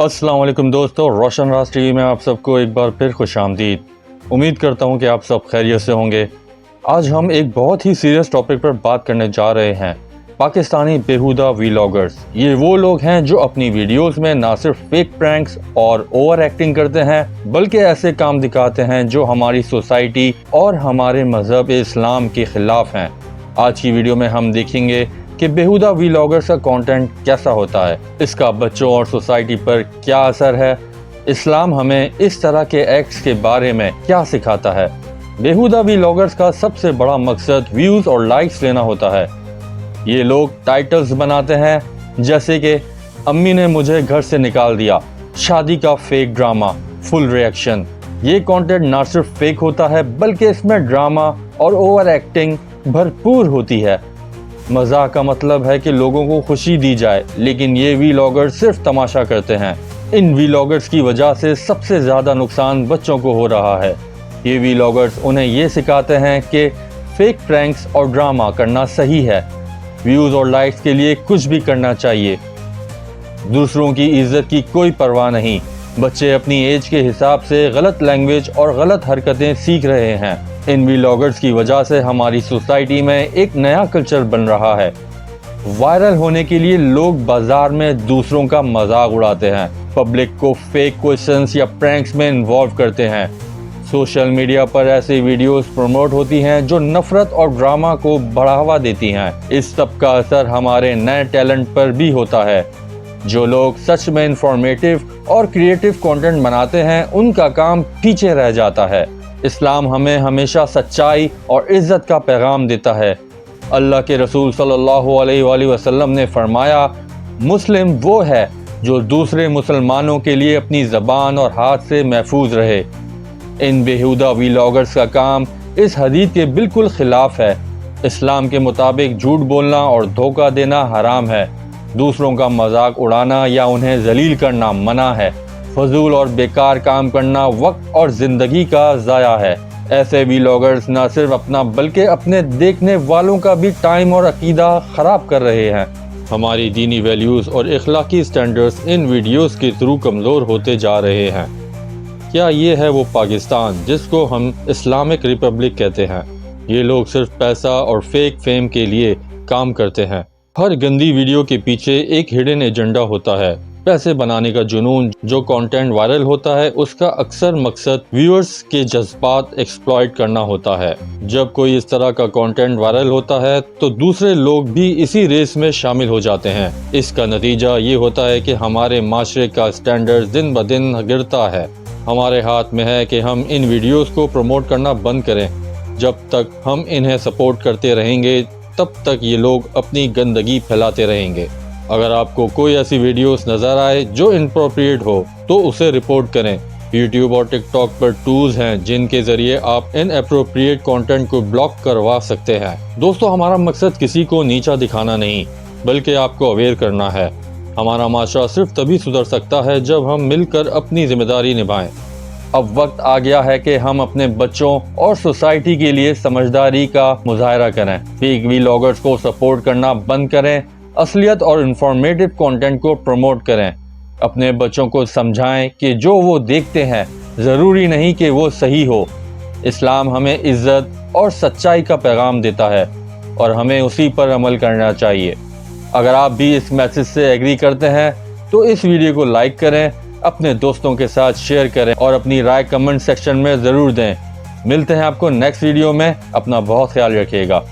अस्सलाम वालेकुम दोस्तों, रोशन राज टीवी में आप सबको एक बार फिर खुशामदीद। उम्मीद करता हूं कि आप सब खैरियत से होंगे। आज हम एक बहुत ही सीरियस टॉपिक पर बात करने जा रहे हैं, पाकिस्तानी बेहुदा व्लॉगर्स। ये वो लोग हैं जो अपनी वीडियोस में ना सिर्फ फेक प्रैंक्स और ओवर एक्टिंग करते हैं, बल्कि ऐसे काम दिखाते हैं जो हमारी सोसाइटी और हमारे मजहब इस्लाम के खिलाफ हैं। आज की वीडियो में हम देखेंगे कि बेहुदा व्लॉगर्स का कंटेंट कैसा होता है, इसका बच्चों और सोसाइटी पर क्या असर है, इस्लाम हमें इस तरह के एक्ट्स के बारे में क्या सिखाता है। बेहुदा व्लॉगर्स का सबसे बड़ा मकसद व्यूज और लाइक्स लेना होता है। ये लोग टाइटल्स बनाते हैं जैसे कि अम्मी ने मुझे घर से निकाल दिया, शादी का फेक ड्रामा, फुल रिएक्शन। ये कंटेंट ना सिर्फ फेक होता है बल्कि इसमें ड्रामा और ओवर एक्टिंग भरपूर होती है। मजाक का मतलब है कि लोगों को खुशी दी जाए, लेकिन ये व्लॉगर्स सिर्फ तमाशा करते हैं। इन व्लॉगर्स की वजह से सबसे ज़्यादा नुकसान बच्चों को हो रहा है। ये व्लॉगर्स उन्हें ये सिखाते हैं कि फेक प्रैंक्स और ड्रामा करना सही है, व्यूज़ और लाइक्स के लिए कुछ भी करना चाहिए, दूसरों की इज्जत की कोई परवाह नहीं। बच्चे अपनी एज के हिसाब से गलत लैंग्वेज और गलत हरकतें सीख रहे हैं। इन व्लॉगर्स की वजह से हमारी सोसाइटी में एक नया कल्चर बन रहा है। वायरल होने के लिए लोग बाजार में दूसरों का मजाक उड़ाते हैं, पब्लिक को फेक क्वेश्चंस या प्रैंक्स में इन्वॉल्व करते हैं। सोशल मीडिया पर ऐसे वीडियोस प्रमोट होती हैं जो नफरत और ड्रामा को बढ़ावा देती हैं। इस सब का असर हमारे नए टैलेंट पर भी होता है। जो लोग सच में इंफॉर्मेटिव और क्रिएटिव कंटेंट बनाते हैं, उनका काम पीछे रह जाता है। इस्लाम हमें हमेशा सच्चाई और इज्जत का पैगाम देता है। अल्लाह के रसूल सल्लल्लाहु अलैहि वसल्लम ने फरमाया, मुस्लिम वो है जो दूसरे मुसलमानों के लिए अपनी ज़बान और हाथ से महफूज रहे। इन बेहुदा व्लॉगर्स का काम इस हदीस के बिल्कुल खिलाफ है। इस्लाम के मुताबिक झूठ बोलना और धोखा देना हराम है। दूसरों का मजाक उड़ाना या उन्हें जलील करना मना है। फजूल और बेकार काम करना वक्त और ज़िंदगी का ज़ाया है। ऐसे व्लॉगर्स न सिर्फ अपना बल्कि अपने देखने वालों का भी टाइम और अकीदा ख़राब कर रहे हैं। हमारी दीनी वैल्यूज़ और अखलाकी स्टैंडर्ड्स इन वीडियोस के थ्रू कमज़ोर होते जा रहे हैं। क्या ये है वो पाकिस्तान जिसको हम इस्लामिक रिपब्लिक कहते हैं? ये लोग सिर्फ पैसा और फेक फेम के लिए काम करते हैं। हर गंदी वीडियो के पीछे एक हिडन एजेंडा होता है, पैसे बनाने का जुनून। जो कंटेंट वायरल होता है उसका अक्सर मकसद व्यूअर्स के जज्बात एक्सप्लॉइट करना होता है। जब कोई इस तरह का कंटेंट वायरल होता है तो दूसरे लोग भी इसी रेस में शामिल हो जाते हैं। इसका नतीजा ये होता है कि हमारे माशरे का स्टैंडर्ड दिन ब दिन गिरता है। हमारे हाथ में है कि हम इन वीडियोस को प्रमोट करना बंद करें। जब तक हम इन्हें सपोर्ट करते रहेंगे तब तक ये लोग अपनी गंदगी फैलाते रहेंगे। अगर आपको कोई ऐसी वीडियोस नज़र आए जो इनअप्रोप्रिएट हो तो उसे रिपोर्ट करें। यूट्यूब और टिकटॉक पर टूल्स हैं जिनके ज़रिए आप इनअप्रोप्रिएट कंटेंट को ब्लॉक करवा सकते हैं। दोस्तों, हमारा मकसद किसी को नीचा दिखाना नहीं बल्कि आपको अवेयर करना है। हमारा माशरा सिर्फ तभी सुधर सकता है जब हम मिलकर अपनी जिम्मेदारी निभाएं। अब वक्त आ गया है कि हम अपने बच्चों और सोसाइटी के लिए समझदारी का मुजाहरा करें। फेक व्लॉगर्स को सपोर्ट करना बंद करें, असलियत और इंफॉर्मेटिव कंटेंट को प्रमोट करें। अपने बच्चों को समझाएं कि जो वो देखते हैं ज़रूरी नहीं कि वो सही हो। इस्लाम हमें इज्जत और सच्चाई का पैगाम देता है और हमें उसी पर अमल करना चाहिए। अगर आप भी इस मैसेज से एग्री करते हैं तो इस वीडियो को लाइक करें, अपने दोस्तों के साथ शेयर करें और अपनी राय कमेंट सेक्शन में ज़रूर दें। मिलते हैं आपको नेक्स्ट वीडियो में। अपना बहुत ख्याल रखिएगा।